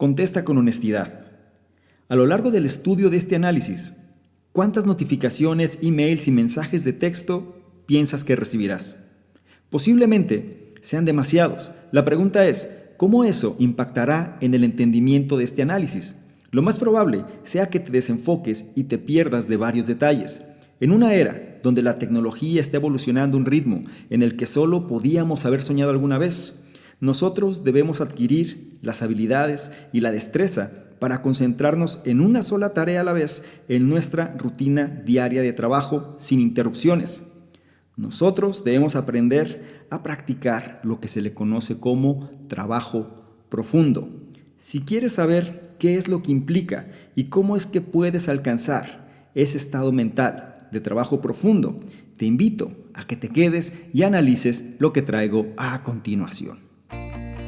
Contesta con honestidad. A lo largo del estudio de este análisis, ¿cuántas notificaciones, emails y mensajes de texto piensas que recibirás? Posiblemente sean demasiados. La pregunta es, ¿cómo eso impactará en el entendimiento de este análisis? Lo más probable sea que te desenfoques y te pierdas de varios detalles. En una era donde la tecnología está evolucionando a un ritmo en el que solo podíamos haber soñado alguna vez, nosotros debemos adquirir las habilidades y la destreza para concentrarnos en una sola tarea a la vez en nuestra rutina diaria de trabajo sin interrupciones. Nosotros debemos aprender a practicar lo que se le conoce como trabajo profundo. Si quieres saber qué es lo que implica y cómo es que puedes alcanzar ese estado mental de trabajo profundo, te invito a que te quedes y analices lo que traigo a continuación.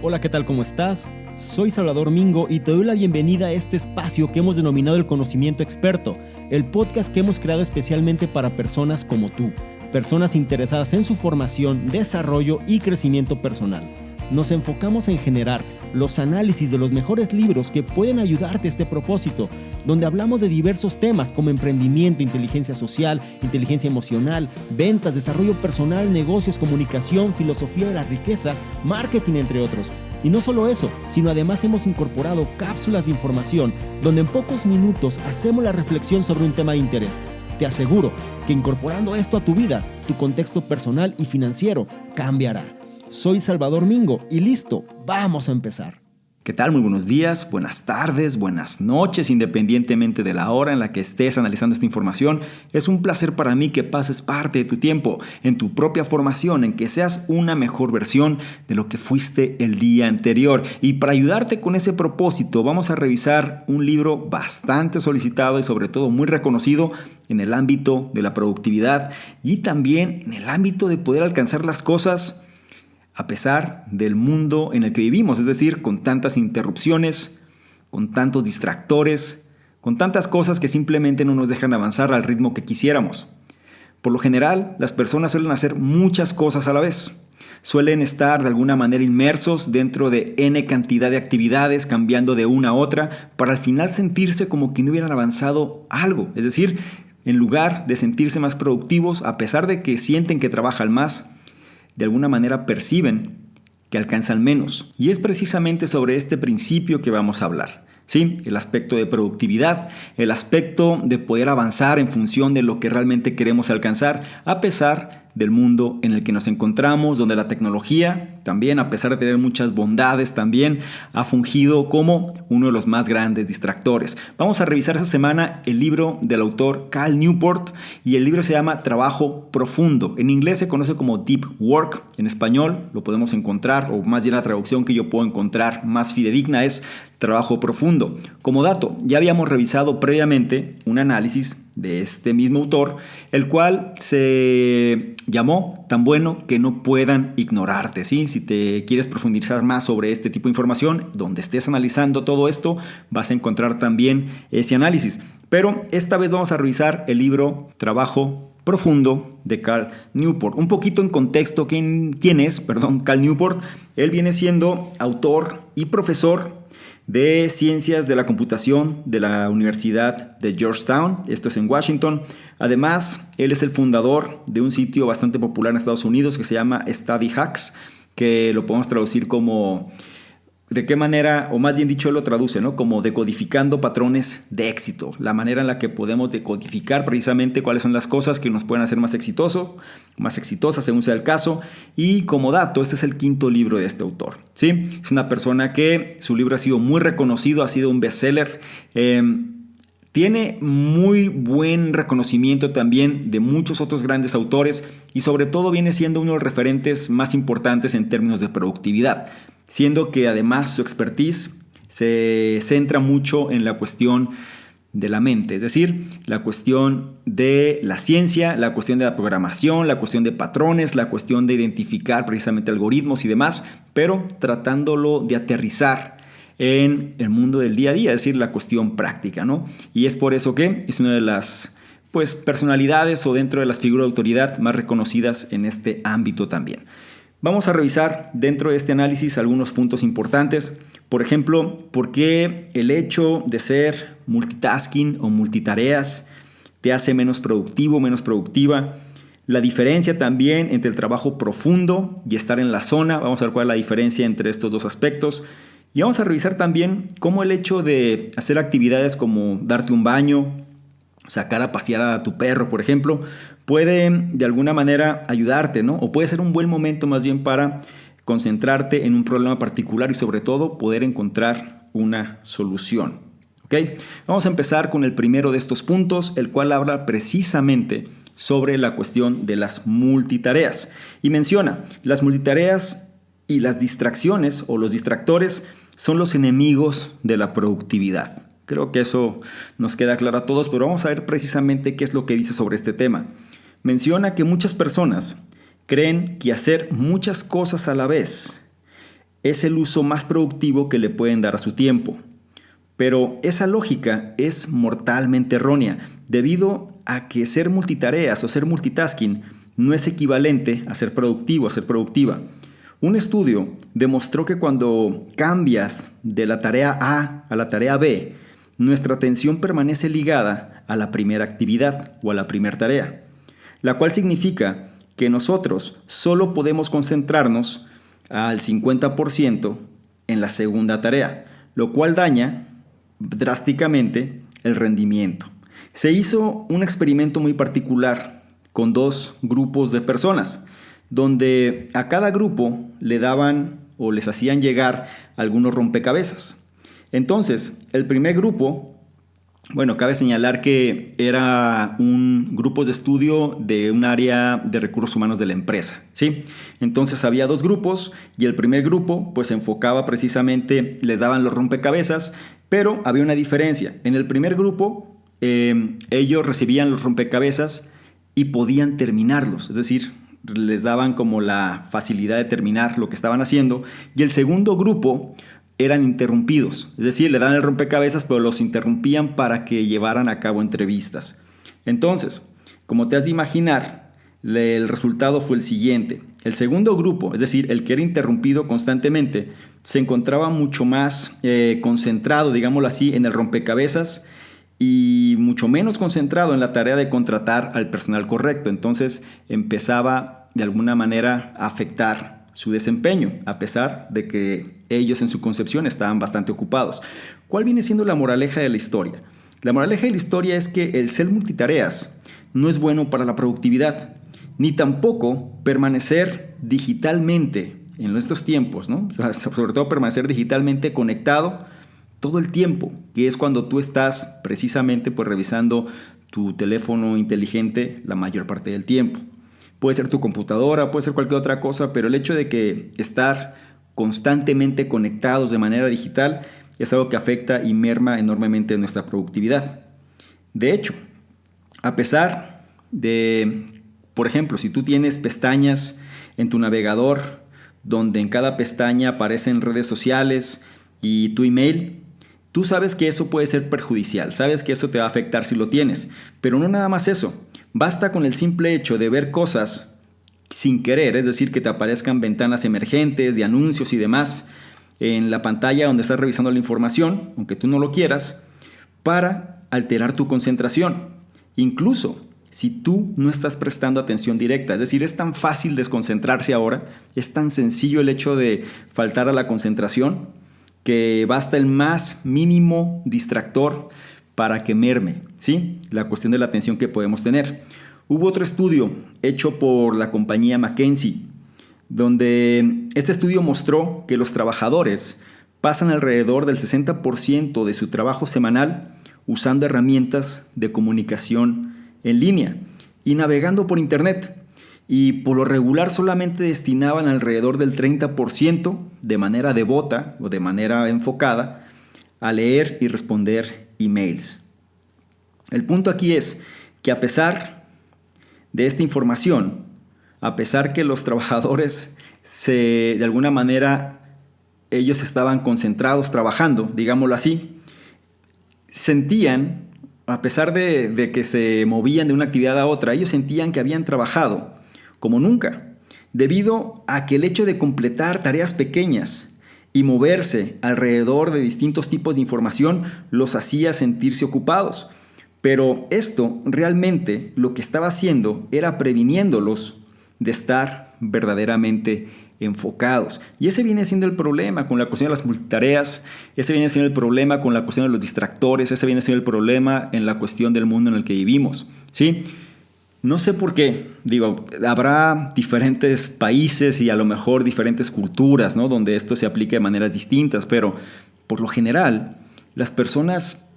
Hola, ¿qué tal? ¿Cómo estás? Soy Salvador Mingo y te doy la bienvenida a este espacio que hemos denominado El Conocimiento Experto, el podcast que hemos creado especialmente para personas como tú, personas interesadas en su formación, desarrollo y crecimiento personal. Nos enfocamos en generar los análisis de los mejores libros que pueden ayudarte a este propósito, donde hablamos de diversos temas como emprendimiento, inteligencia social, inteligencia emocional, ventas, desarrollo personal, negocios, comunicación, filosofía de la riqueza, marketing, entre otros. Y no solo eso, sino además hemos incorporado cápsulas de información donde en pocos minutos hacemos la reflexión sobre un tema de interés. Te aseguro que incorporando esto a tu vida, tu contexto personal y financiero cambiará. Soy Salvador Mingo y listo, vamos a empezar. ¿Qué tal? Muy buenos días, buenas tardes, buenas noches, independientemente de la hora en la que estés analizando esta información. Es un placer para mí que pases parte de tu tiempo en tu propia formación, en que seas una mejor versión de lo que fuiste el día anterior. Y para ayudarte con ese propósito, vamos a revisar un libro bastante solicitado y sobre todo muy reconocido en el ámbito de la productividad y también en el ámbito de poder alcanzar las cosas a pesar del mundo en el que vivimos, es decir, con tantas interrupciones, con tantos distractores, con tantas cosas que simplemente no nos dejan avanzar al ritmo que quisiéramos. Por lo general, las personas suelen hacer muchas cosas a la vez. Suelen estar de alguna manera inmersos dentro de N cantidad de actividades, cambiando de una a otra, para al final sentirse como que no hubieran avanzado algo. Es decir, en lugar de sentirse más productivos, a pesar de que sienten que trabajan más, de alguna manera perciben que alcanzan menos. Y es precisamente sobre este principio que vamos a hablar. Sí, el aspecto de productividad, el aspecto de poder avanzar en función de lo que realmente queremos alcanzar, a pesar del mundo en el que nos encontramos, donde la tecnología también, a pesar de tener muchas bondades, también ha fungido como uno de los más grandes distractores. Vamos a revisar esta semana el libro del autor Cal Newport y el libro se llama Trabajo Profundo. En inglés se conoce como Deep Work, en español lo podemos encontrar, o más bien la traducción que yo puedo encontrar más fidedigna es Trabajo Profundo. Como dato, ya habíamos revisado previamente un análisis de este mismo autor, el cual se llamó Tan bueno que no puedan ignorarte. ¿Sí? Si te quieres profundizar más sobre este tipo de información, donde estés analizando todo esto, vas a encontrar también ese análisis. Pero esta vez vamos a revisar el libro Trabajo Profundo de Cal Newport. Un poquito en contexto, ¿quién es? Cal Newport. Él viene siendo autor y profesor de Ciencias de la Computación de la Universidad de Georgetown, esto es en Washington. Además, él es el fundador de un sitio bastante popular en Estados Unidos que se llama Study Hacks, que lo podemos traducir como, ¿de qué manera? O más bien dicho, él lo traduce, ¿no? Como decodificando patrones de éxito, la manera en la que podemos decodificar precisamente cuáles son las cosas que nos pueden hacer más exitosas, según sea el caso. Y como dato, este es el 5º libro de este autor, ¿sí? Es una persona que su libro ha sido muy reconocido, ha sido un bestseller. Tiene muy buen reconocimiento también de muchos otros grandes autores y sobre todo viene siendo uno de los referentes más importantes en términos de productividad, siendo que además su expertise se centra mucho en la cuestión de la mente, es decir, la cuestión de la ciencia, la cuestión de la programación, la cuestión de patrones, la cuestión de identificar precisamente algoritmos y demás, pero tratándolo de aterrizar en el mundo del día a día, es decir, la cuestión práctica, ¿no? Y es por eso que es una de las personalidades o dentro de las figuras de autoridad más reconocidas en este ámbito también. Vamos a revisar dentro de este análisis algunos puntos importantes. Por ejemplo, ¿por qué el hecho de ser multitasking o multitareas te hace menos productivo, menos productiva? La diferencia también entre el trabajo profundo y estar en la zona. Vamos a ver cuál es la diferencia entre estos dos aspectos. Y vamos a revisar también cómo el hecho de hacer actividades como darte un baño, sacar a pasear a tu perro, por ejemplo, puede de alguna manera ayudarte, ¿no? O puede ser un buen momento más bien para concentrarte en un problema particular y sobre todo poder encontrar una solución. ¿Ok? Vamos a empezar con el primero de estos puntos, el cual habla precisamente sobre la cuestión de las multitareas. Y menciona, las multitareas y las distracciones o los distractores son los enemigos de la productividad. Creo que eso nos queda claro a todos, pero vamos a ver precisamente qué es lo que dice sobre este tema. Menciona que muchas personas creen que hacer muchas cosas a la vez es el uso más productivo que le pueden dar a su tiempo. Pero esa lógica es mortalmente errónea, debido a que ser multitareas o ser multitasking no es equivalente a ser productivo, a ser productiva. Un estudio demostró que cuando cambias de la tarea A a la tarea B, nuestra atención permanece ligada a la primera actividad o a la primera tarea, la cual significa que nosotros solo podemos concentrarnos al 50% en la segunda tarea, lo cual daña drásticamente el rendimiento. Se hizo un experimento muy particular con 2 grupos de personas, donde a cada grupo le daban o les hacían llegar algunos rompecabezas. Entonces, el primer grupo, cabe señalar que era un grupo de estudio de un área de recursos humanos de la empresa, ¿sí? Entonces había 2 grupos y el primer grupo pues se enfocaba precisamente, les daban los rompecabezas, pero había una diferencia. En el primer grupo ellos recibían los rompecabezas y podían terminarlos, es decir, les daban como la facilidad de terminar lo que estaban haciendo, y el segundo grupo eran interrumpidos, es decir, le dan el rompecabezas pero los interrumpían para que llevaran a cabo entrevistas. Entonces, como te has de imaginar, el resultado fue el siguiente. El segundo grupo, es decir, el que era interrumpido constantemente, se encontraba mucho más concentrado, digámoslo así, en el rompecabezas y mucho menos concentrado en la tarea de contratar al personal correcto. Entonces empezaba de alguna manera a afectar su desempeño, a pesar de que ellos en su concepción estaban bastante ocupados. ¿Cuál viene siendo la moraleja de la historia? La moraleja de la historia es que el ser multitareas no es bueno para la productividad, ni tampoco permanecer digitalmente en nuestros tiempos, ¿no? Sobre todo permanecer digitalmente conectado todo el tiempo, que es cuando tú estás precisamente pues revisando tu teléfono inteligente la mayor parte del tiempo. Puede ser tu computadora, puede ser cualquier otra cosa, pero el hecho de que estar constantemente conectados de manera digital es algo que afecta y merma enormemente nuestra productividad. De hecho, a pesar de, por ejemplo, si tú tienes pestañas en tu navegador donde en cada pestaña aparecen redes sociales y tu email, tú sabes que eso puede ser perjudicial, sabes que eso te va a afectar si lo tienes, pero no nada más eso. Basta con el simple hecho de ver cosas sin querer, es decir, que te aparezcan ventanas emergentes de anuncios y demás en la pantalla donde estás revisando la información, aunque tú no lo quieras, para alterar tu concentración. Incluso si tú no estás prestando atención directa, es decir, es tan fácil desconcentrarse ahora, es tan sencillo el hecho de faltar a la concentración, que basta el más mínimo distractor para que merme, ¿sí?, la cuestión de la atención que podemos tener. Hubo otro estudio hecho por la compañía McKinsey, donde este estudio mostró que los trabajadores pasan alrededor del 60% de su trabajo semanal usando herramientas de comunicación en línea y navegando por internet, y por lo regular solamente destinaban alrededor del 30% de manera devota o de manera enfocada a leer y responder emails. El punto aquí es que a pesar de esta información, a pesar que los trabajadores de alguna manera ellos estaban concentrados trabajando, digámoslo así, sentían, a pesar de que se movían de una actividad a otra, ellos sentían que habían trabajado como nunca, debido a que el hecho de completar tareas pequeñas Y moverse alrededor de distintos tipos de información los hacía sentirse ocupados. Pero esto realmente lo que estaba haciendo era previniéndolos de estar verdaderamente enfocados. Y ese viene siendo el problema con la cuestión de las multitareas, ese viene siendo el problema con la cuestión de los distractores, ese viene siendo el problema en la cuestión del mundo en el que vivimos, ¿sí? No sé por qué, habrá diferentes países y a lo mejor diferentes culturas, ¿no?, donde esto se aplique de maneras distintas, pero por lo general las personas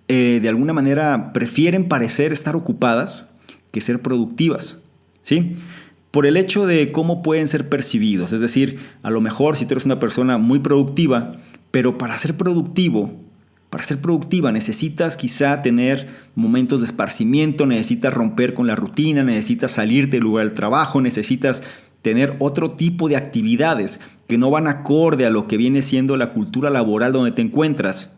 de alguna manera prefieren parecer estar ocupadas que ser productivas, ¿sí? Por el hecho de cómo pueden ser percibidos. Es decir, a lo mejor si tú eres una persona muy productiva, pero para ser productiva necesitas quizá tener momentos de esparcimiento, necesitas romper con la rutina, necesitas salir del lugar del trabajo, necesitas tener otro tipo de actividades que no van acorde a lo que viene siendo la cultura laboral donde te encuentras,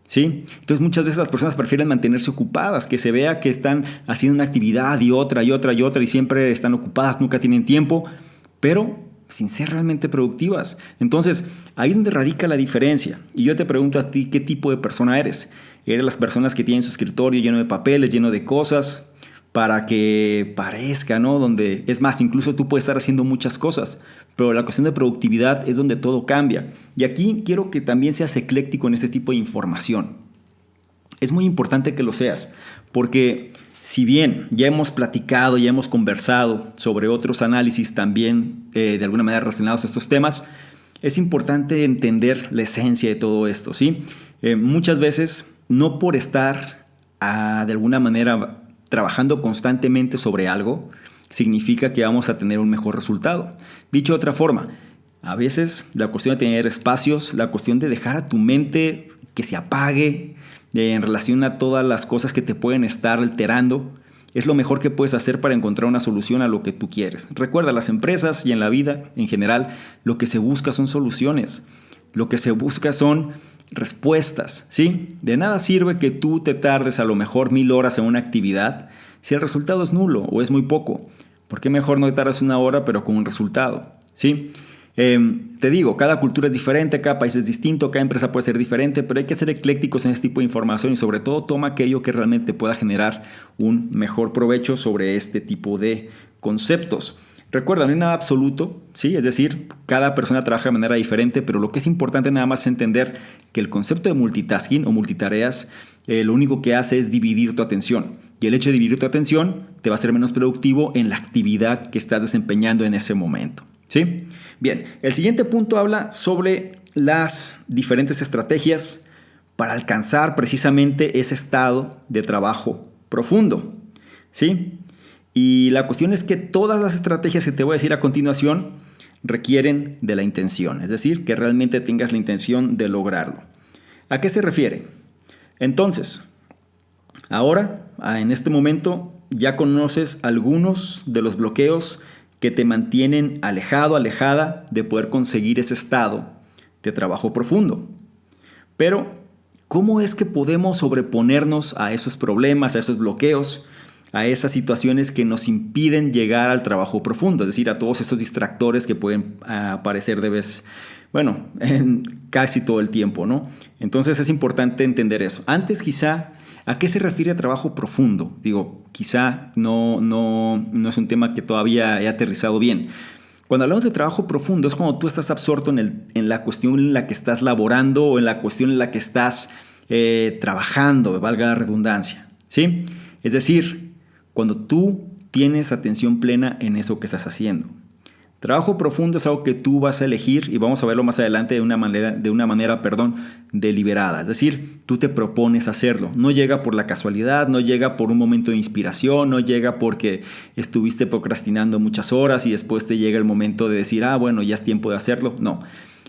¿sí? Entonces muchas veces las personas prefieren mantenerse ocupadas, que se vea que están haciendo una actividad y otra y siempre están ocupadas, nunca tienen tiempo, pero sin ser realmente productivas. Entonces ahí es donde radica la diferencia. Y yo te pregunto a ti, ¿qué tipo de persona eres? ¿Eres las personas que tienen su escritorio lleno de papeles, lleno de cosas para que parezca, ¿no? Donde, es más, incluso tú puedes estar haciendo muchas cosas, pero la cuestión de productividad es donde todo cambia. Y aquí quiero que también seas ecléctico en este tipo de información. Es muy importante que lo seas, porque si bien ya hemos platicado, ya hemos conversado sobre otros análisis también de alguna manera relacionados a estos temas, es importante entender la esencia de todo esto, ¿sí? Muchas veces, no por estar de alguna manera trabajando constantemente sobre algo, significa que vamos a tener un mejor resultado. Dicho de otra forma, a veces la cuestión de tener espacios, la cuestión de dejar a tu mente que se apague en relación a todas las cosas que te pueden estar alterando, es lo mejor que puedes hacer para encontrar una solución a lo que tú quieres. Recuerda, las empresas y en la vida en general, lo que se busca son soluciones. Lo que se busca son respuestas, ¿sí? De nada sirve que tú te tardes a lo mejor 1000 horas en una actividad si el resultado es nulo o es muy poco. ¿Por qué mejor no te tardas 1 hora pero con un resultado? ¿Sí? Te digo, cada cultura es diferente, cada país es distinto, cada empresa puede ser diferente, pero hay que ser eclécticos en este tipo de información y sobre todo toma aquello que realmente pueda generar un mejor provecho sobre este tipo de conceptos. Recuerda, no hay nada absoluto, ¿sí? Es decir, cada persona trabaja de manera diferente, pero lo que es importante nada más es entender que el concepto de multitasking o multitareas lo único que hace es dividir tu atención. Y el hecho de dividir tu atención te va a hacer menos productivo en la actividad que estás desempeñando en ese momento, ¿sí? Bien, el siguiente punto habla sobre las diferentes estrategias para alcanzar precisamente ese estado de trabajo profundo, ¿sí? Y la cuestión es que todas las estrategias que te voy a decir a continuación requieren de la intención, es decir, que realmente tengas la intención de lograrlo. ¿A qué se refiere? Entonces, ahora, en este momento, ya conoces algunos de los bloqueos que te mantienen alejada de poder conseguir ese estado de trabajo profundo. Pero, ¿cómo es que podemos sobreponernos a esos problemas, a esos bloqueos, a esas situaciones que nos impiden llegar al trabajo profundo? Es decir, a todos esos distractores que pueden aparecer en casi todo el tiempo, ¿no? Entonces es importante entender eso. Antes quizá, ¿a qué se refiere a trabajo profundo? Digo, quizá no es un tema que todavía he aterrizado bien. Cuando hablamos de trabajo profundo es cuando tú estás absorto en la cuestión en la que estás laborando o en la cuestión en la que estás trabajando, valga la redundancia, ¿sí? Es decir, cuando tú tienes atención plena en eso que estás haciendo. Trabajo profundo es algo que tú vas a elegir y vamos a verlo más adelante de una manera deliberada. Es decir, tú te propones hacerlo. No llega por la casualidad, no llega por un momento de inspiración, no llega porque estuviste procrastinando muchas horas y después te llega el momento de decir, ya es tiempo de hacerlo. No.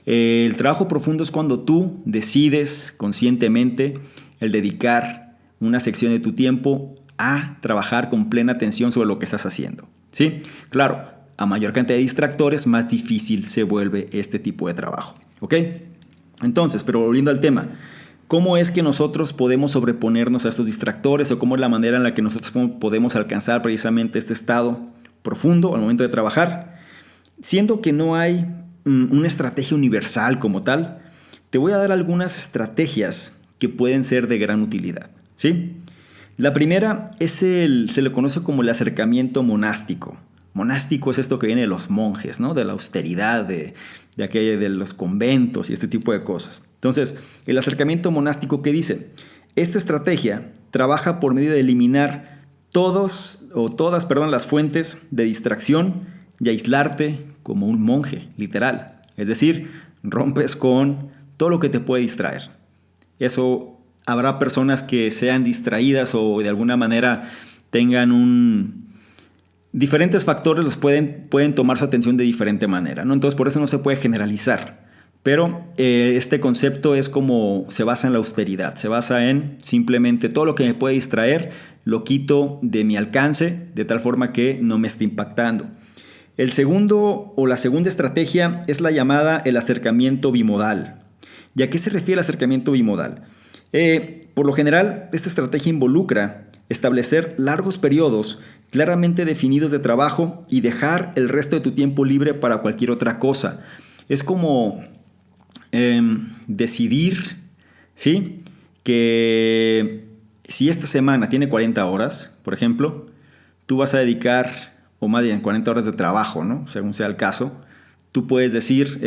El trabajo profundo es cuando tú decides conscientemente el dedicar una sección de tu tiempo a trabajar con plena atención sobre lo que estás haciendo, ¿sí? Claro, a mayor cantidad de distractores, más difícil se vuelve este tipo de trabajo, ¿ok? Entonces, pero volviendo al tema, ¿cómo es que nosotros podemos sobreponernos a estos distractores o cómo es la manera en la que nosotros podemos alcanzar precisamente este estado profundo al momento de trabajar? Siendo que no hay una estrategia universal como tal, te voy a dar algunas estrategias que pueden ser de gran utilidad, ¿sí? La primera se le conoce como el acercamiento monástico. Monástico es esto que viene de los monjes, ¿no? De la austeridad, de los conventos y este tipo de cosas. Entonces, el acercamiento monástico, ¿qué dice? Esta estrategia trabaja por medio de eliminar todas las fuentes de distracción y aislarte como un monje, literal. Es decir, rompes con todo lo que te puede distraer. Eso, habrá personas que sean distraídas o de alguna manera tengan diferentes factores los pueden tomar su atención de diferente manera, ¿no? Entonces por eso no se puede generalizar. Pero este concepto es como se basa en la austeridad, se basa en simplemente todo lo que me puede distraer lo quito de mi alcance de tal forma que no me esté impactando. La segunda estrategia es la llamada el acercamiento bimodal. ¿Y a qué se refiere el acercamiento bimodal? Por lo general, esta estrategia involucra establecer largos periodos claramente definidos de trabajo y dejar el resto de tu tiempo libre para cualquier otra cosa. Es como decidir, ¿sí? Que si esta semana tiene 40 horas, por ejemplo, tú vas a dedicar, o más bien 40 horas de trabajo, ¿no? Según sea el caso, tú puedes decir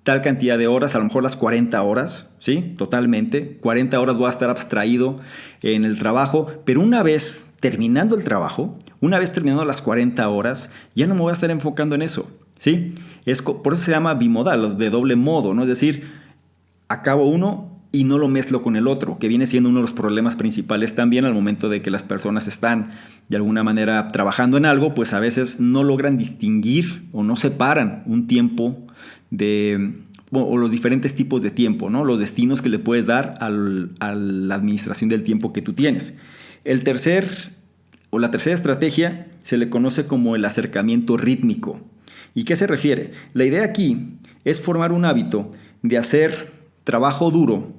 tal cantidad de horas, a lo mejor las 40 horas, ¿sí? Totalmente. 40 horas voy a estar abstraído en el trabajo, pero una vez terminando el trabajo, una vez terminando las 40 horas, ya no me voy a estar enfocando en eso, ¿sí? Por eso se llama bimodal, los de doble modo, ¿no? Es decir, acabo uno y no lo mezclo con el otro, que viene siendo uno de los problemas principales también al momento de que las personas están de alguna manera trabajando en algo, pues a veces no logran distinguir o no separan un tiempo o los diferentes tipos de tiempo, ¿no? Los destinos que le puedes dar a la administración del tiempo que tú tienes. La tercera estrategia se le conoce como el acercamiento rítmico. ¿Y qué se refiere? La idea aquí es formar un hábito de hacer trabajo duro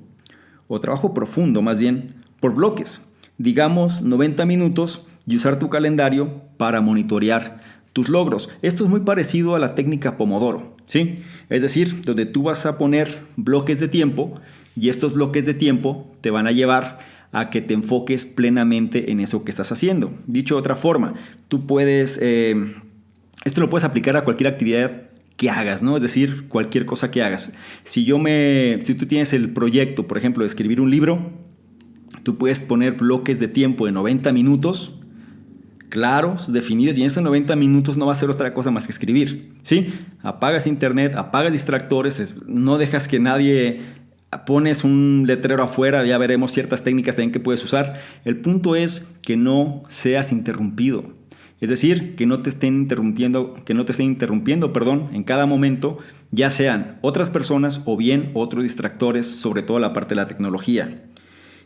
o trabajo profundo más bien por bloques, digamos 90 minutos, y usar tu calendario para monitorear tus logros. Esto es muy parecido a la técnica Pomodoro, ¿sí? Es decir, donde tú vas a poner bloques de tiempo y estos bloques de tiempo te van a llevar a que te enfoques plenamente en eso que estás haciendo. Dicho de otra forma, tú puedes, esto lo puedes aplicar a cualquier actividad que hagas, ¿no? Es decir, cualquier cosa que hagas. Si tú tienes el proyecto, por ejemplo, de escribir un libro, tú puedes poner bloques de tiempo de 90 minutos, claros, definidos, y en esos 90 minutos no va a ser otra cosa más que escribir, ¿sí? Apagas internet, apagas distractores, no dejas que nadie... Pones un letrero afuera, ya veremos ciertas técnicas también que puedes usar. El punto es que no seas interrumpido. Es decir, que no te estén interrumpiendo, en cada momento, ya sean otras personas o bien otros distractores, sobre todo la parte de la tecnología.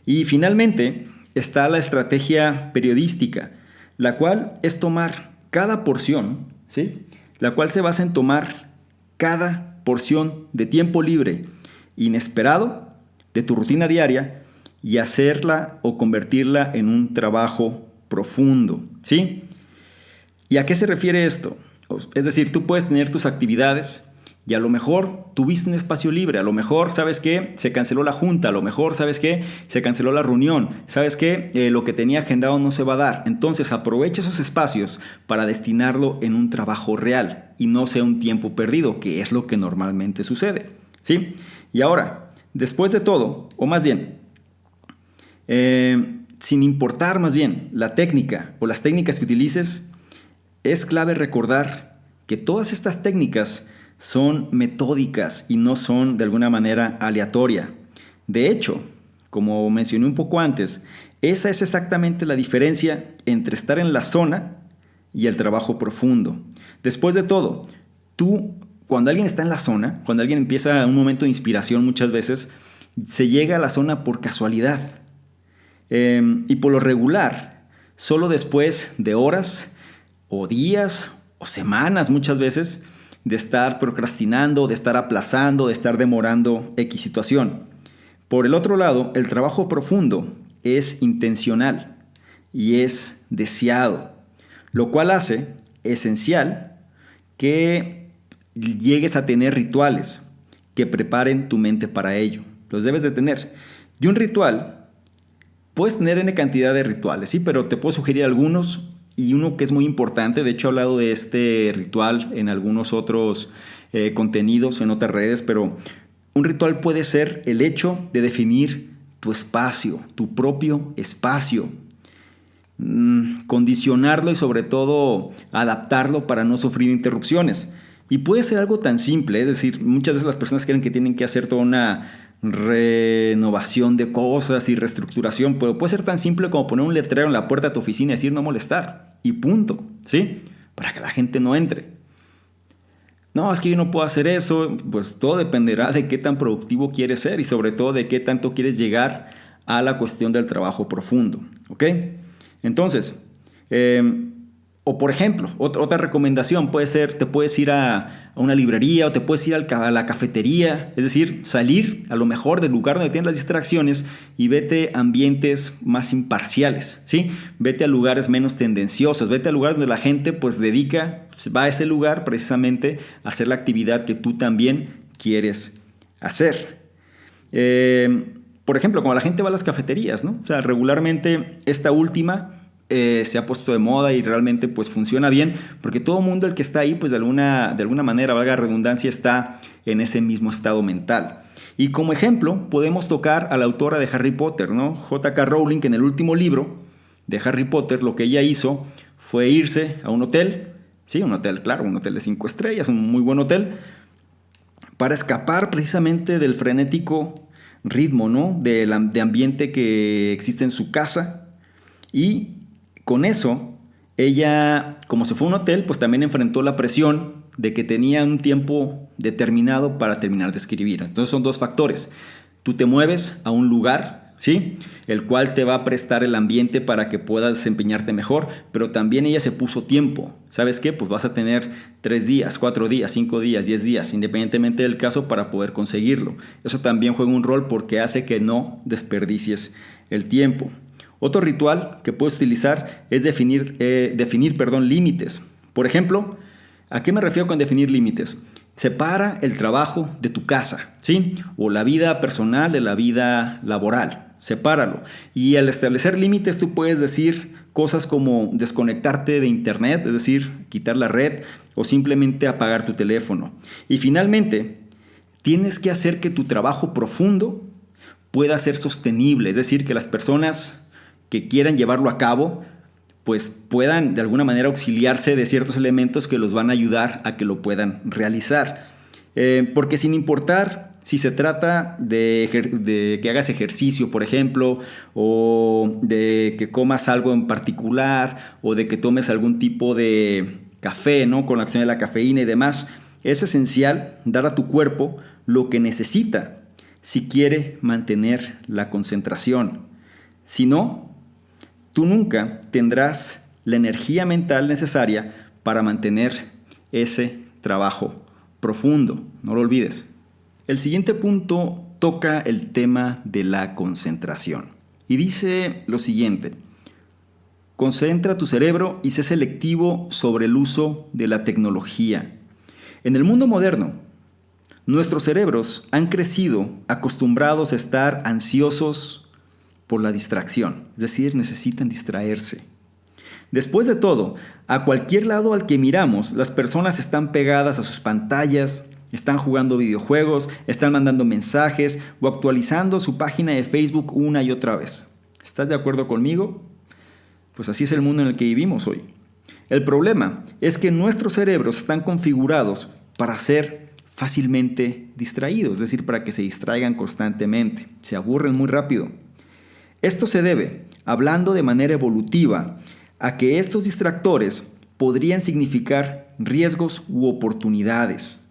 Y finalmente está la estrategia periodística, la cual es tomar cada porción, ¿sí? La cual se basa en tomar cada porción de tiempo libre inesperado de tu rutina diaria y hacerla o convertirla en un trabajo profundo, ¿sí? ¿Y a qué se refiere esto? Es decir, tú puedes tener tus actividades y a lo mejor tuviste un espacio libre, a lo mejor, ¿sabes qué? Se canceló la junta, a lo mejor, ¿sabes qué? Se canceló la reunión, ¿sabes qué? Lo que tenía agendado no se va a dar. Entonces aprovecha esos espacios para destinarlo en un trabajo real y no sea un tiempo perdido, que es lo que normalmente sucede, ¿sí? Y ahora, después de todo, o más bien, sin importar más bien la técnica o las técnicas que utilices, es clave recordar que todas estas técnicas son metódicas y no son de alguna manera aleatoria. De hecho, como mencioné un poco antes, esa es exactamente la diferencia entre estar en la zona y el trabajo profundo. Después de todo, cuando alguien está en la zona, cuando alguien empieza un momento de inspiración muchas veces, se llega a la zona por casualidad. Y por lo regular, solo después de horas o días o semanas muchas veces de estar procrastinando, de estar aplazando, de estar demorando X situación. Por el otro lado, el trabajo profundo es intencional y es deseado, lo cual hace esencial que llegues a tener rituales que preparen tu mente para ello. Los debes de tener. Y un ritual, puedes tener N cantidad de rituales, ¿sí? Pero te puedo sugerir algunos, y uno que es muy importante. De hecho, he hablado de este ritual en algunos otros contenidos en otras redes, pero un ritual puede ser el hecho de definir tu espacio, tu propio espacio. Condicionarlo y sobre todo adaptarlo para no sufrir interrupciones. Y puede ser algo tan simple, es decir, muchas veces las personas creen que tienen que hacer toda una renovación de cosas y reestructuración, pero puede ser tan simple como poner un letrero en la puerta de tu oficina y decir no molestar, y punto, ¿sí? Para que la gente no entre. No, es que yo no puedo hacer eso. Pues todo dependerá de qué tan productivo quieres ser y sobre todo de qué tanto quieres llegar a la cuestión del trabajo profundo, ¿ok? Entonces, o por ejemplo, otra recomendación puede ser, te puedes ir a una librería o te puedes ir a la cafetería, es decir, salir a lo mejor del lugar donde tienes las distracciones y vete a ambientes más imparciales, ¿sí? Vete a lugares menos tendenciosos, vete a lugares donde la gente pues va a ese lugar precisamente a hacer la actividad que tú también quieres hacer. Por ejemplo, cuando la gente va a las cafeterías, ¿no? O sea, regularmente esta última se ha puesto de moda y realmente pues funciona bien porque todo el mundo el que está ahí pues de alguna manera, valga la redundancia, está en ese mismo estado mental. Y como ejemplo podemos tocar a la autora de Harry Potter, ¿no? J.K. Rowling, que en el último libro de Harry Potter lo que ella hizo fue irse a un hotel, sí, un hotel, claro, un hotel de 5 estrellas, un muy buen hotel, para escapar precisamente del frenético ritmo, ¿no? de ambiente que existe en su casa. Y con eso, ella, como se fue a un hotel, pues también enfrentó la presión de que tenía un tiempo determinado para terminar de escribir. Entonces son dos factores. Tú te mueves a un lugar, ¿sí? El cual te va a prestar el ambiente para que puedas desempeñarte mejor, pero también ella se puso tiempo. ¿Sabes qué? Pues vas a tener 3 días, 4 días, 5 días, 10 días, independientemente del caso, para poder conseguirlo. Eso también juega un rol porque hace que no desperdicies el tiempo. Otro ritual que puedes utilizar es definir límites. Por ejemplo, ¿a qué me refiero con definir límites? Separa el trabajo de tu casa, ¿sí? O la vida personal de la vida laboral. Sepáralo. Y al establecer límites tú puedes decir cosas como desconectarte de internet, es decir, quitar la red o simplemente apagar tu teléfono. Y finalmente, tienes que hacer que tu trabajo profundo pueda ser sostenible, es decir, que las personas que quieran llevarlo a cabo, pues puedan de alguna manera auxiliarse de ciertos elementos que los van a ayudar a que lo puedan realizar. Porque sin importar si se trata de que hagas ejercicio, por ejemplo, o de que comas algo en particular, o de que tomes algún tipo de café, ¿no? Con la acción de la cafeína y demás, es esencial dar a tu cuerpo lo que necesita si quiere mantener la concentración. Si no, tú nunca tendrás la energía mental necesaria para mantener ese trabajo profundo. No lo olvides. El siguiente punto toca el tema de la concentración. Y dice lo siguiente: concentra tu cerebro y sé selectivo sobre el uso de la tecnología. En el mundo moderno, nuestros cerebros han crecido acostumbrados a estar ansiosos por la distracción, es decir, necesitan distraerse. Después de todo, a cualquier lado al que miramos, las personas están pegadas a sus pantallas, están jugando videojuegos, están mandando mensajes o actualizando su página de Facebook una y otra vez. ¿Estás de acuerdo conmigo? Pues así es el mundo en el que vivimos hoy. El problema es que nuestros cerebros están configurados para ser fácilmente distraídos, es decir, para que se distraigan constantemente, se aburren muy rápido. Esto se debe, hablando de manera evolutiva, a que estos distractores podrían significar riesgos u oportunidades.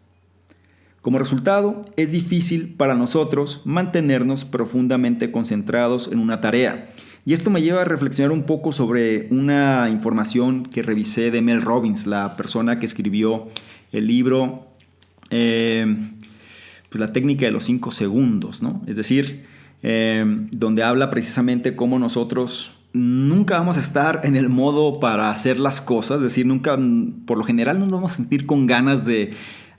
Como resultado, es difícil para nosotros mantenernos profundamente concentrados en una tarea. Y esto me lleva a reflexionar un poco sobre una información que revisé de Mel Robbins, la persona que escribió el libro La técnica de los 5 segundos, ¿no? Es decir, donde habla precisamente cómo nosotros nunca vamos a estar en el modo para hacer las cosas, es decir, nunca, por lo general no nos vamos a sentir con ganas de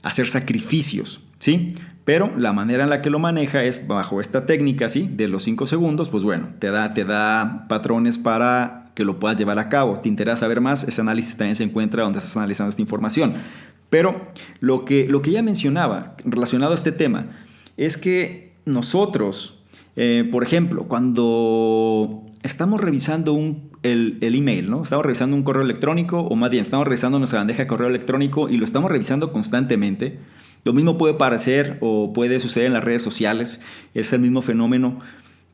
hacer sacrificios, ¿sí? Pero la manera en la que lo maneja es bajo esta técnica, ¿sí? De los 5 segundos, pues bueno, te da patrones para que lo puedas llevar a cabo. ¿Te interesa saber más? Ese análisis también se encuentra donde estás analizando esta información. Pero lo que ya mencionaba relacionado a este tema es que nosotros, por ejemplo, cuando estamos revisando el email, ¿no? Estamos revisando un correo electrónico, o más bien, estamos revisando nuestra bandeja de correo electrónico y lo estamos revisando constantemente. Lo mismo puede parecer o puede suceder en las redes sociales, es el mismo fenómeno.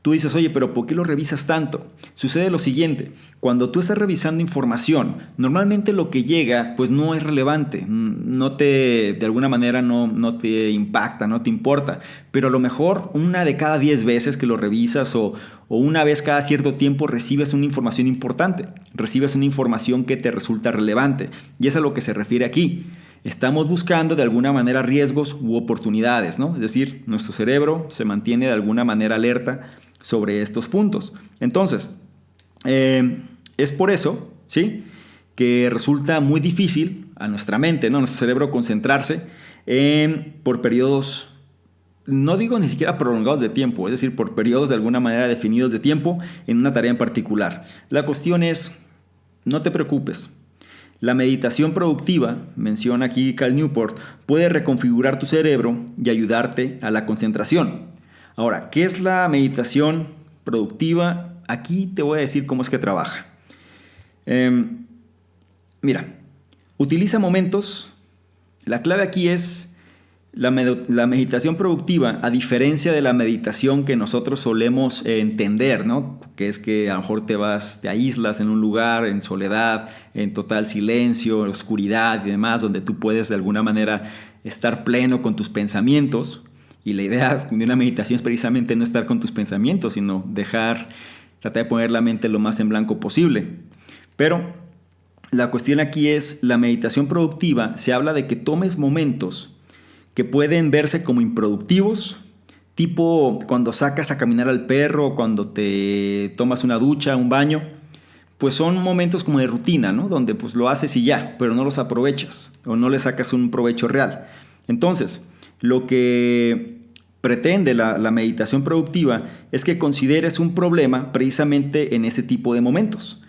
Tú dices, oye, pero ¿por qué lo revisas tanto? Sucede lo siguiente, cuando tú estás revisando información, normalmente lo que llega pues no es relevante, de alguna manera no te impacta, no te importa, pero a lo mejor una de cada 10 veces que lo revisas o una vez cada cierto tiempo recibes una información importante, recibes una información que te resulta relevante, y es a lo que se refiere aquí. Estamos buscando de alguna manera riesgos u oportunidades, ¿no? Es decir, nuestro cerebro se mantiene de alguna manera alerta sobre estos puntos. Entonces, es por eso, ¿sí?, que resulta muy difícil a nuestra mente, ¿no?, a nuestro cerebro concentrarse por periodos, no digo ni siquiera prolongados de tiempo, es decir, por periodos de alguna manera definidos de tiempo en una tarea en particular. La cuestión es, no te preocupes. La meditación productiva, menciona aquí Cal Newport, puede reconfigurar tu cerebro y ayudarte a la concentración. Ahora, ¿qué es la meditación productiva? Aquí te voy a decir cómo es que trabaja. Mira, utiliza momentos. La clave aquí es la meditación productiva, a diferencia de la meditación que nosotros solemos entender, ¿no? Que es que a lo mejor te aíslas en un lugar, en soledad, en total silencio, en oscuridad y demás, donde tú puedes de alguna manera estar pleno con tus pensamientos. Y la idea de una meditación es precisamente no estar con tus pensamientos, sino tratar de poner la mente lo más en blanco posible. Pero la cuestión aquí es, la meditación productiva se habla de que tomes momentos que pueden verse como improductivos, tipo cuando sacas a caminar al perro, cuando te tomas una ducha, un baño, pues son momentos como de rutina, ¿no? Donde pues lo haces y ya, pero no los aprovechas o no le sacas un provecho real. Entonces, lo que pretende la meditación productiva es que consideres un problema precisamente en ese tipo de momentos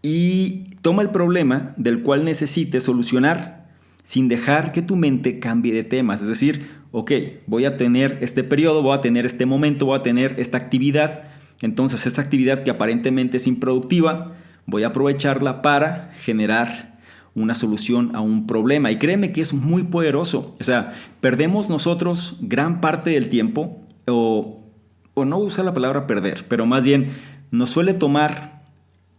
y toma el problema del cual necesites solucionar sin dejar que tu mente cambie de temas. Es decir, ok, voy a tener este periodo, voy a tener este momento, voy a tener esta actividad. Entonces, esta actividad que aparentemente es improductiva, voy a aprovecharla para generar una solución a un problema. Y créeme que es muy poderoso. O sea, perdemos nosotros gran parte del tiempo, o no usar la palabra perder, pero más bien nos suele tomar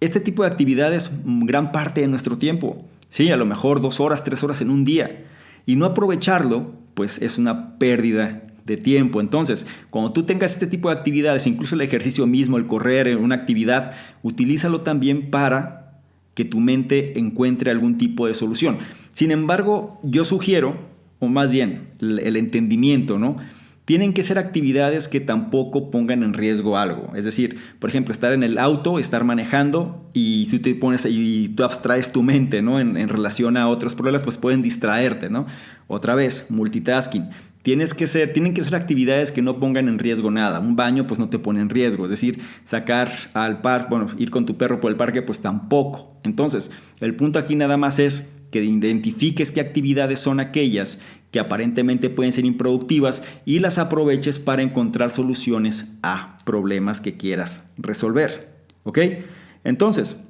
este tipo de actividades gran parte de nuestro tiempo. Sí, a lo mejor 2 horas, 3 horas en un día. Y no aprovecharlo, pues es una pérdida de tiempo. Entonces, cuando tú tengas este tipo de actividades, incluso el ejercicio mismo, el correr, una actividad, utilízalo también para que tu mente encuentre algún tipo de solución. Sin embargo, yo sugiero, o más bien el entendimiento, ¿no? Tienen que ser actividades que tampoco pongan en riesgo algo. Es decir, por ejemplo, estar en el auto, estar manejando y si te pones y tú abstraes tu mente, ¿no?, en relación a otros problemas, pues pueden distraerte, ¿no? Otra vez, multitasking. Tienen que ser actividades que no pongan en riesgo nada. Un baño pues no te pone en riesgo. Es decir, sacar al parque, ir con tu perro por el parque pues tampoco. Entonces, el punto aquí nada más es que identifiques qué actividades son aquellas que aparentemente pueden ser improductivas y las aproveches para encontrar soluciones a problemas que quieras resolver. ¿Ok? Entonces,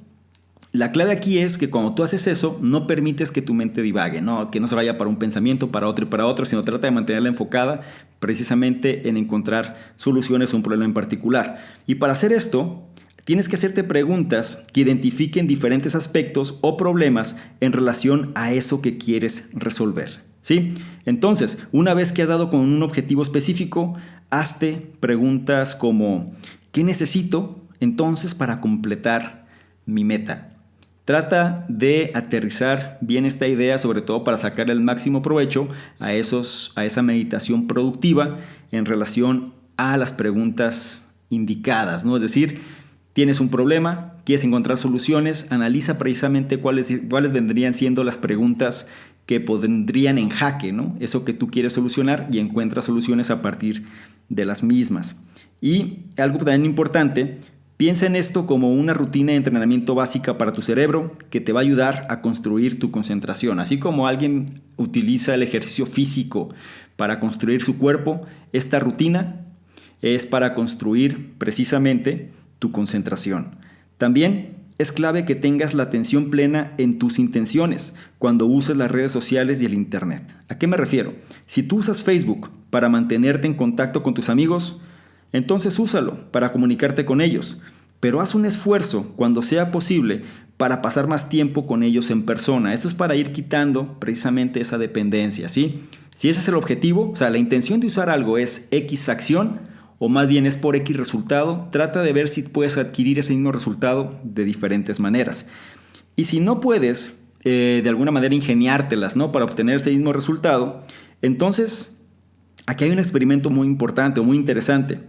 la clave aquí es que cuando tú haces eso, no permites que tu mente divague, ¿no? Que no se vaya para un pensamiento, para otro y para otro, sino trata de mantenerla enfocada precisamente en encontrar soluciones a un problema en particular. Y para hacer esto, tienes que hacerte preguntas que identifiquen diferentes aspectos o problemas en relación a eso que quieres resolver, ¿sí? Entonces, una vez que has dado con un objetivo específico, hazte preguntas como ¿qué necesito entonces para completar mi meta? Trata de aterrizar bien esta idea, sobre todo para sacar el máximo provecho a esa meditación productiva en relación a las preguntas indicadas, ¿no? Es decir, tienes un problema, quieres encontrar soluciones, analiza precisamente cuáles vendrían siendo las preguntas que pondrían en jaque, ¿no?, eso que tú quieres solucionar, y encuentras soluciones a partir de las mismas. Y algo también importante, piensa en esto como una rutina de entrenamiento básica para tu cerebro que te va a ayudar a construir tu concentración. Así como alguien utiliza el ejercicio físico para construir su cuerpo, esta rutina es para construir precisamente tu concentración. También es clave que tengas la atención plena en tus intenciones cuando uses las redes sociales y el internet. ¿A qué me refiero? Si tú usas Facebook para mantenerte en contacto con tus amigos, entonces úsalo para comunicarte con ellos, pero haz un esfuerzo cuando sea posible para pasar más tiempo con ellos en persona. Esto es para ir quitando precisamente esa dependencia, ¿sí? Si ese es el objetivo, o sea, la intención de usar algo es X acción, o más bien es por X resultado, trata de ver si puedes adquirir ese mismo resultado de diferentes maneras. Y si no puedes, de alguna manera, ingeniártelas, ¿no?, para obtener ese mismo resultado, entonces aquí hay un experimento muy importante o muy interesante.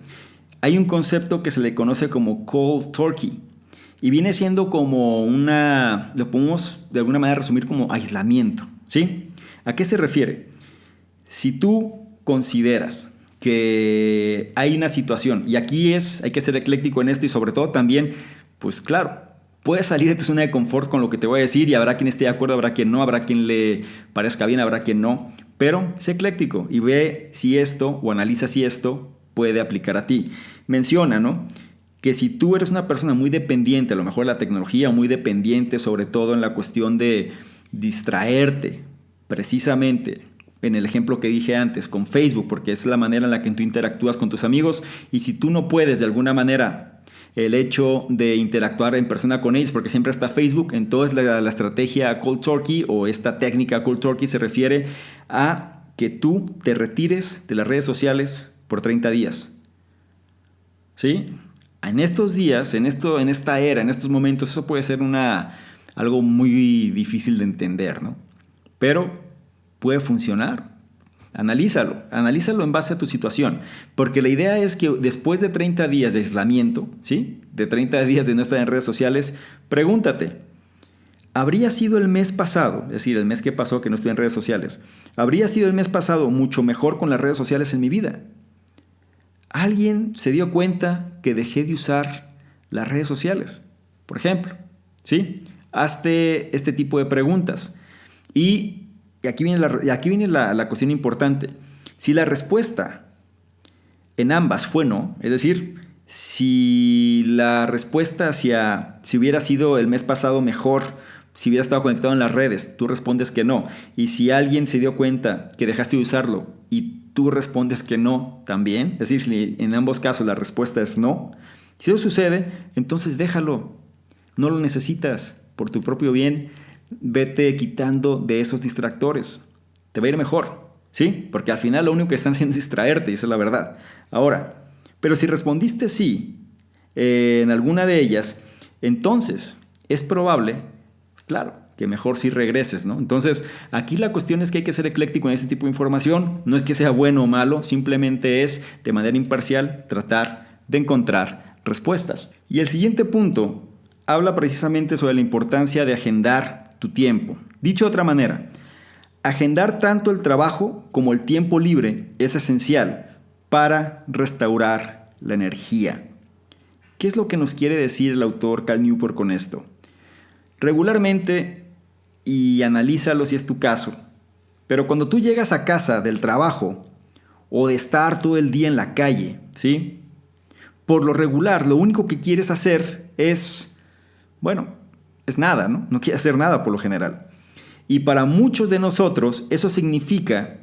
Hay un concepto que se le conoce como cold turkey y viene siendo como lo podemos de alguna manera resumir como aislamiento, ¿sí? ¿A qué se refiere? Si tú consideras que hay una situación, y aquí hay que ser ecléctico en esto, y sobre todo también, pues claro, puedes salir de tu zona de confort con lo que te voy a decir, y habrá quien esté de acuerdo, habrá quien no, habrá quien le parezca bien, habrá quien no, pero sé ecléctico y ve si esto, o analiza si esto puede aplicar a ti. Menciona, ¿no?, que si tú eres una persona muy dependiente, a lo mejor de la tecnología, muy dependiente sobre todo en la cuestión de distraerte, precisamente en el ejemplo que dije antes, con Facebook, porque es la manera en la que tú interactúas con tus amigos, y si tú no puedes de alguna manera el hecho de interactuar en persona con ellos, porque siempre está Facebook, entonces la estrategia cold turkey, o esta técnica cold turkey, se refiere a que tú te retires de las redes sociales por 30 días. ¿Sí? En estos días, en esta era, en estos momentos, eso puede ser algo muy difícil de entender, ¿no? Pero puede funcionar. Analízalo en base a tu situación, porque la idea es que después de 30 días de aislamiento, ¿sí?, de 30 días de no estar en redes sociales, pregúntate, ¿habría sido el mes pasado, es decir, el mes que pasó que no estoy en redes sociales, habría sido el mes pasado mucho mejor con las redes sociales en mi vida? ¿Alguien se dio cuenta que dejé de usar las redes sociales? Por ejemplo, ¿sí? Hazte este tipo de preguntas. Y aquí viene la cuestión importante. Si la respuesta en ambas fue no, es decir, si la respuesta si hubiera sido el mes pasado mejor, si hubiera estado conectado en las redes, tú respondes que no. Y si alguien se dio cuenta que dejaste de usarlo y tú respondes que no también, es decir, si en ambos casos la respuesta es no, si eso sucede, entonces déjalo. No lo necesitas. Por tu propio bien, vete quitando de esos distractores. Te va a ir mejor, ¿sí? Porque al final lo único que están haciendo es distraerte, y esa es la verdad. Ahora, pero si respondiste sí en alguna de ellas, entonces es probable, claro, que mejor sí regreses, ¿no? Entonces, aquí la cuestión es que hay que ser ecléctico en este tipo de información. No es que sea bueno o malo, simplemente es, de manera imparcial, tratar de encontrar respuestas. Y el siguiente punto habla precisamente sobre la importancia de agendar tu tiempo. Dicho de otra manera, agendar tanto el trabajo como el tiempo libre es esencial para restaurar la energía. ¿Qué es lo que nos quiere decir el autor Cal Newport con esto? Regularmente, y analízalo si es tu caso, pero cuando tú llegas a casa del trabajo o de estar todo el día en la calle, ¿sí?, por lo regular, lo único que quieres hacer es nada, ¿no? No quieres hacer nada por lo general. Y para muchos de nosotros eso significa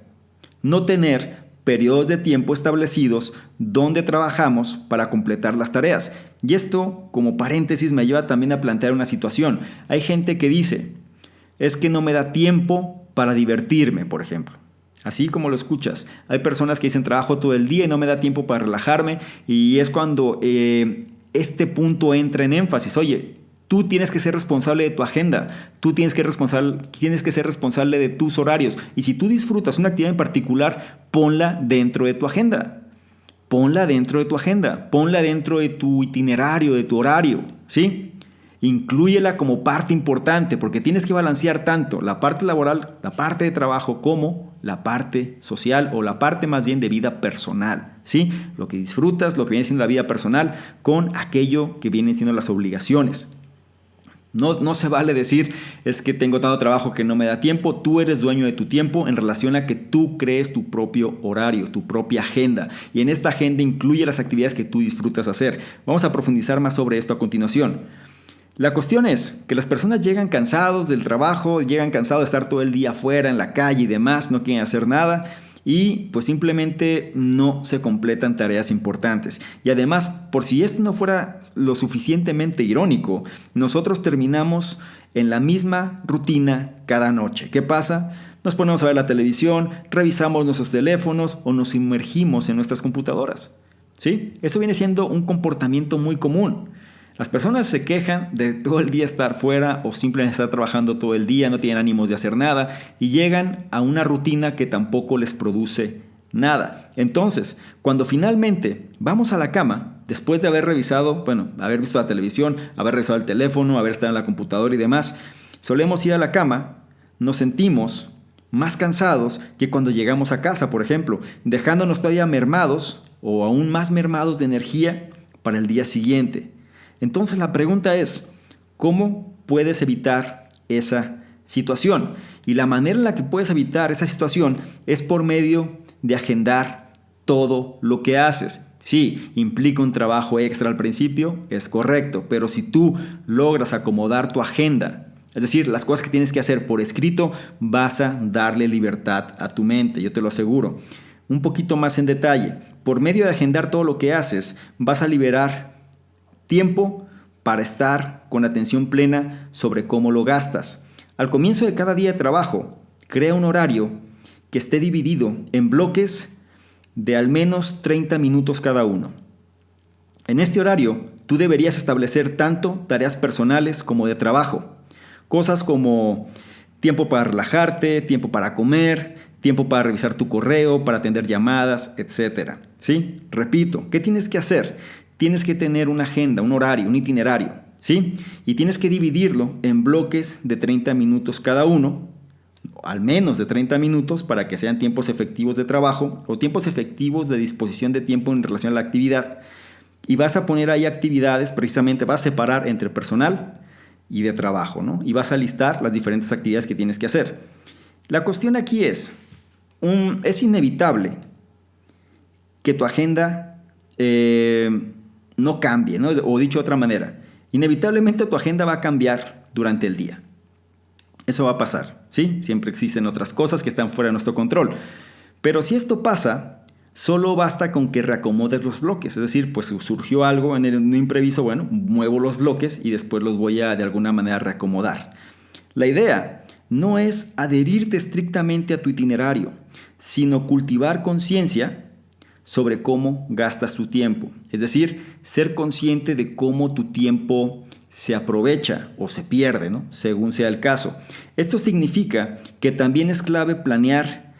no tener periodos de tiempo establecidos donde trabajamos para completar las tareas. Y esto, como paréntesis, me lleva también a plantear una situación. Hay gente que dice, es que no me da tiempo para divertirme, por ejemplo. Así como lo escuchas. Hay personas que dicen, trabajo todo el día y no me da tiempo para relajarme. Y es cuando este punto entra en énfasis. Oye, tú tienes que ser responsable de tu agenda. Tú tienes que ser responsable de tus horarios. Y si tú disfrutas una actividad en particular, ponla dentro de tu agenda. Ponla dentro de tu agenda. Ponla dentro de tu itinerario, de tu horario, ¿sí? Inclúyela como parte importante porque tienes que balancear tanto la parte laboral, la parte de trabajo, como la parte social o la parte más bien de vida personal, ¿sí? Lo que disfrutas, lo que viene siendo la vida personal con aquello que vienen siendo las obligaciones. No se vale decir, es que tengo tanto trabajo que no me da tiempo. Tú eres dueño de tu tiempo en relación a que tú crees tu propio horario, tu propia agenda. Y en esta agenda incluye las actividades que tú disfrutas hacer. Vamos a profundizar más sobre esto a continuación. La cuestión es que las personas llegan cansados del trabajo, llegan cansados de estar todo el día afuera, en la calle y demás, no quieren hacer nada. Y pues simplemente no se completan tareas importantes. Y además, por si esto no fuera lo suficientemente irónico, nosotros terminamos en la misma rutina cada noche. ¿Qué pasa? Nos ponemos a ver la televisión, revisamos nuestros teléfonos o nos sumergimos en nuestras computadoras. ¿Sí? Eso viene siendo un comportamiento muy común. Las personas se quejan de todo el día estar fuera o simplemente estar trabajando todo el día, no tienen ánimos de hacer nada y llegan a una rutina que tampoco les produce nada. Entonces, cuando finalmente vamos a la cama, después de haber revisado, haber visto la televisión, haber revisado el teléfono, haber estado en la computadora y demás, solemos ir a la cama, nos sentimos más cansados que cuando llegamos a casa, por ejemplo, dejándonos todavía mermados o aún más mermados de energía para el día siguiente. Entonces la pregunta es, ¿cómo puedes evitar esa situación? Y la manera en la que puedes evitar esa situación es por medio de agendar todo lo que haces. Sí, implica un trabajo extra al principio, es correcto, pero si tú logras acomodar tu agenda, es decir, las cosas que tienes que hacer por escrito, vas a darle libertad a tu mente, yo te lo aseguro. Un poquito más en detalle, por medio de agendar todo lo que haces, vas a liberar tiempo para estar con atención plena sobre cómo lo gastas. Al comienzo de cada día de trabajo, crea un horario que esté dividido en bloques de al menos 30 minutos cada uno. En este horario, tú deberías establecer tanto tareas personales como de trabajo. Cosas como tiempo para relajarte, tiempo para comer, tiempo para revisar tu correo, para atender llamadas, etc. ¿Sí? Repito, ¿qué tienes que hacer? Tienes que tener una agenda, un horario, un itinerario, ¿sí? Y tienes que dividirlo en bloques de 30 minutos cada uno, al menos de 30 minutos para que sean tiempos efectivos de trabajo o tiempos efectivos de disposición de tiempo en relación a la actividad. Y vas a poner ahí actividades, precisamente vas a separar entre personal y de trabajo, ¿no? Y vas a listar las diferentes actividades que tienes que hacer. La cuestión aquí es inevitable que tu agenda no cambie, ¿no? O dicho de otra manera, inevitablemente tu agenda va a cambiar durante el día. Eso va a pasar, ¿sí? Siempre existen otras cosas que están fuera de nuestro control. Pero si esto pasa, solo basta con que reacomodes los bloques. Es decir, pues surgió algo en un imprevisto, bueno, muevo los bloques y después los voy a de alguna manera reacomodar. La idea no es adherirte estrictamente a tu itinerario, sino cultivar conciencia sobre cómo gastas tu tiempo. Es decir, ser consciente de cómo tu tiempo se aprovecha o se pierde, ¿no? Según sea el caso. Esto significa que también es clave planear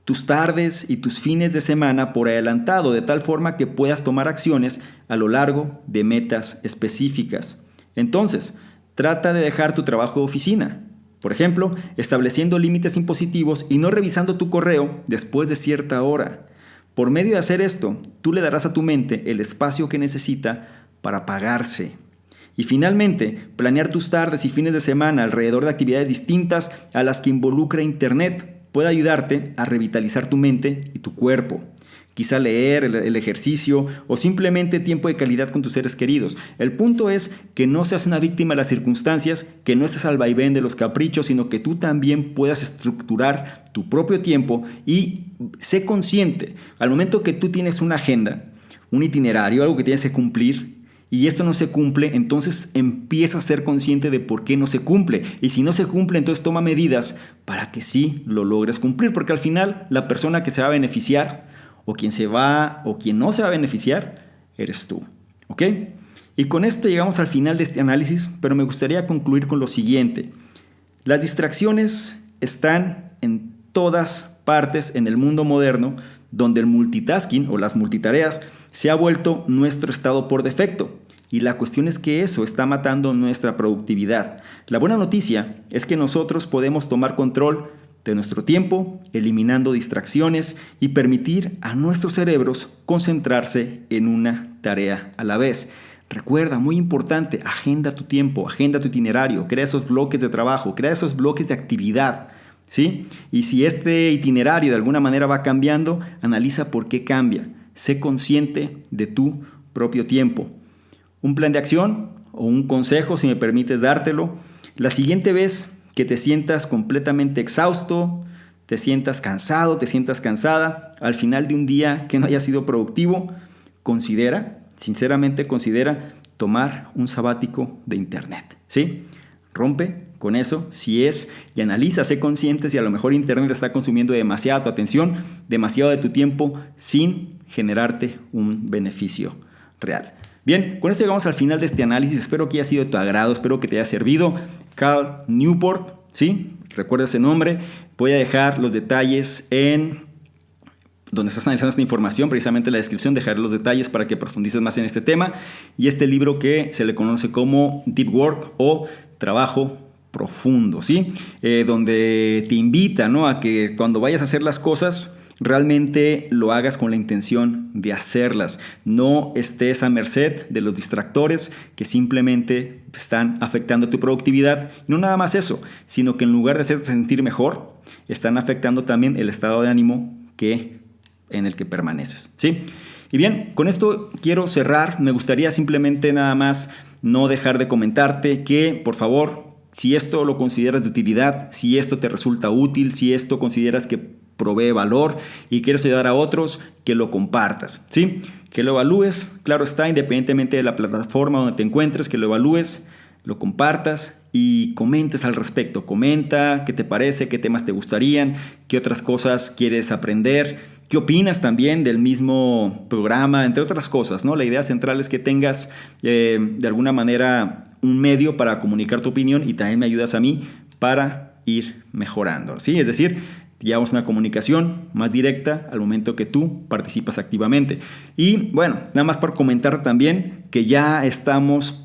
tus tardes y tus fines de semana por adelantado, de tal forma que puedas tomar acciones a lo largo de metas específicas. Entonces, trata de dejar tu trabajo de oficina. Por ejemplo, estableciendo límites impositivos y no revisando tu correo después de cierta hora. Por medio de hacer esto, tú le darás a tu mente el espacio que necesita para apagarse. Y finalmente, planear tus tardes y fines de semana alrededor de actividades distintas a las que involucra Internet puede ayudarte a revitalizar tu mente y tu cuerpo. Quizá leer, el ejercicio o simplemente tiempo de calidad con tus seres queridos. El punto es que no seas una víctima de las circunstancias, que no estés al vaivén de los caprichos, sino que tú también puedas estructurar tu propio tiempo y sé consciente. Al momento que tú tienes una agenda, un itinerario, algo que tienes que cumplir, y esto no se cumple, entonces empieza a ser consciente de por qué no se cumple. Y si no se cumple, entonces toma medidas para que sí lo logres cumplir, porque al final la persona que se va a beneficiar o quien no se va a beneficiar, eres tú. ¿Ok? Y con esto llegamos al final de este análisis, pero me gustaría concluir con lo siguiente. Las distracciones están en todas partes en el mundo moderno, donde el multitasking o las multitareas se ha vuelto nuestro estado por defecto. Y la cuestión es que eso está matando nuestra productividad. La buena noticia es que nosotros podemos tomar control de nuestro tiempo, eliminando distracciones y permitir a nuestros cerebros concentrarse en una tarea a la vez. Recuerda, muy importante, agenda tu tiempo, agenda tu itinerario, crea esos bloques de trabajo, crea esos bloques de actividad, ¿sí? Y si este itinerario de alguna manera va cambiando, analiza por qué cambia. Sé consciente de tu propio tiempo. Un plan de acción o un consejo, si me permites dártelo. La siguiente vez que te sientas completamente exhausto, te sientas cansado, te sientas cansada, al final de un día que no haya sido productivo, sinceramente considera tomar un sabático de internet, ¿sí? Rompe con eso y analiza, sé consciente si a lo mejor internet está consumiendo demasiada tu atención, demasiado de tu tiempo sin generarte un beneficio real. Bien, con esto llegamos al final de este análisis. Espero que haya sido de tu agrado, espero que te haya servido. Cal Newport, ¿sí? Recuerda ese nombre. Voy a dejar los detalles en donde estás analizando esta información, precisamente en la descripción dejaré los detalles para que profundices más en este tema. Y este libro que se le conoce como Deep Work o Trabajo Profundo, ¿sí? Donde te invita, ¿no?, a que cuando vayas a hacer las cosas realmente lo hagas con la intención de hacerlas. No estés a merced de los distractores que simplemente están afectando tu productividad. Y no nada más eso, sino que en lugar de hacerte sentir mejor, están afectando también el estado de ánimo en el que permaneces, ¿sí? Y bien, con esto quiero cerrar. Me gustaría simplemente nada más no dejar de comentarte que, por favor, si esto lo consideras de utilidad, si esto te resulta útil, si esto consideras que provee valor y quieres ayudar a otros, que lo compartas, ¿sí? Que lo evalúes, claro está, independientemente de la plataforma donde te encuentres, que lo evalúes, lo compartas y comentes al respecto. Comenta qué te parece, qué temas te gustarían, qué otras cosas quieres aprender, qué opinas también del mismo programa, entre otras cosas, ¿no? La idea central es que tengas de alguna manera un medio para comunicar tu opinión y también me ayudas a mí para ir mejorando, ¿sí? Es decir, llevamos una comunicación más directa al momento que tú participas activamente. Y bueno, nada más por comentar también que ya estamos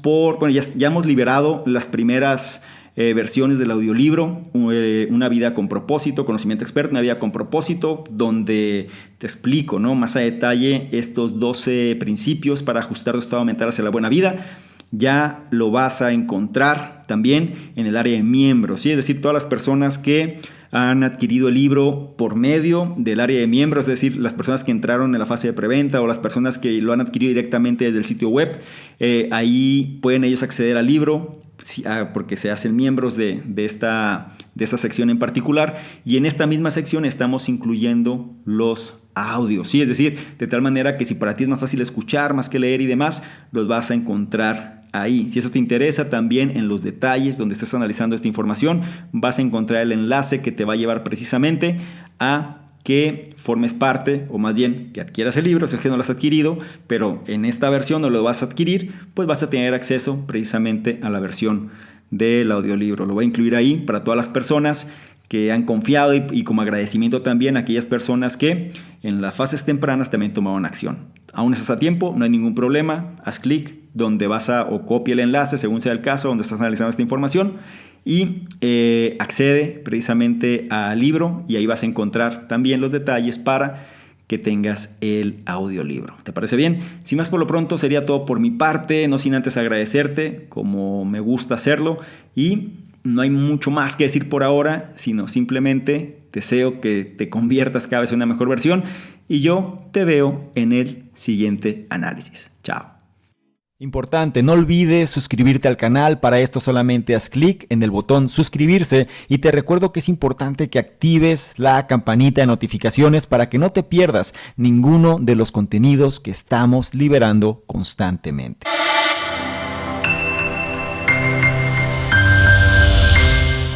ya hemos liberado las primeras versiones del audiolibro, Una vida con propósito, conocimiento experto, una vida con propósito, donde te explico, ¿no?, más a detalle estos 12 principios para ajustar tu estado mental hacia la buena vida. Ya lo vas a encontrar también en el área de miembros, ¿sí? Es decir, todas las personas que han adquirido el libro por medio del área de miembros, es decir, las personas que entraron en la fase de preventa o las personas que lo han adquirido directamente desde el sitio web, ahí pueden ellos acceder al libro porque se hacen miembros de esta sección en particular, y en esta misma sección estamos incluyendo los audios, ¿sí? Es decir, de tal manera que si para ti es más fácil escuchar más que leer y demás, los vas a encontrar ahí. Si eso te interesa, también en los detalles donde estés analizando esta información vas a encontrar el enlace que te va a llevar precisamente a que formes parte, o más bien que adquieras el libro, si es que no lo has adquirido, pero en esta versión no lo vas a adquirir, pues vas a tener acceso precisamente a la versión del audiolibro. Lo voy a incluir ahí para todas las personas que han confiado y como agradecimiento también a aquellas personas que en las fases tempranas también tomaron acción. Aún estás a tiempo, no hay ningún problema, haz clic donde o copia el enlace según sea el caso donde estás analizando esta información y accede precisamente al libro y ahí vas a encontrar también los detalles para que tengas el audiolibro. ¿Te parece bien? Sin más por lo pronto sería todo por mi parte, no sin antes agradecerte como me gusta hacerlo, y no hay mucho más que decir por ahora, sino simplemente deseo que te conviertas cada vez en una mejor versión y yo te veo en el siguiente análisis. Chao. Importante, no olvides suscribirte al canal. Para esto solamente haz clic en el botón suscribirse y te recuerdo que es importante que actives la campanita de notificaciones para que no te pierdas ninguno de los contenidos que estamos liberando constantemente.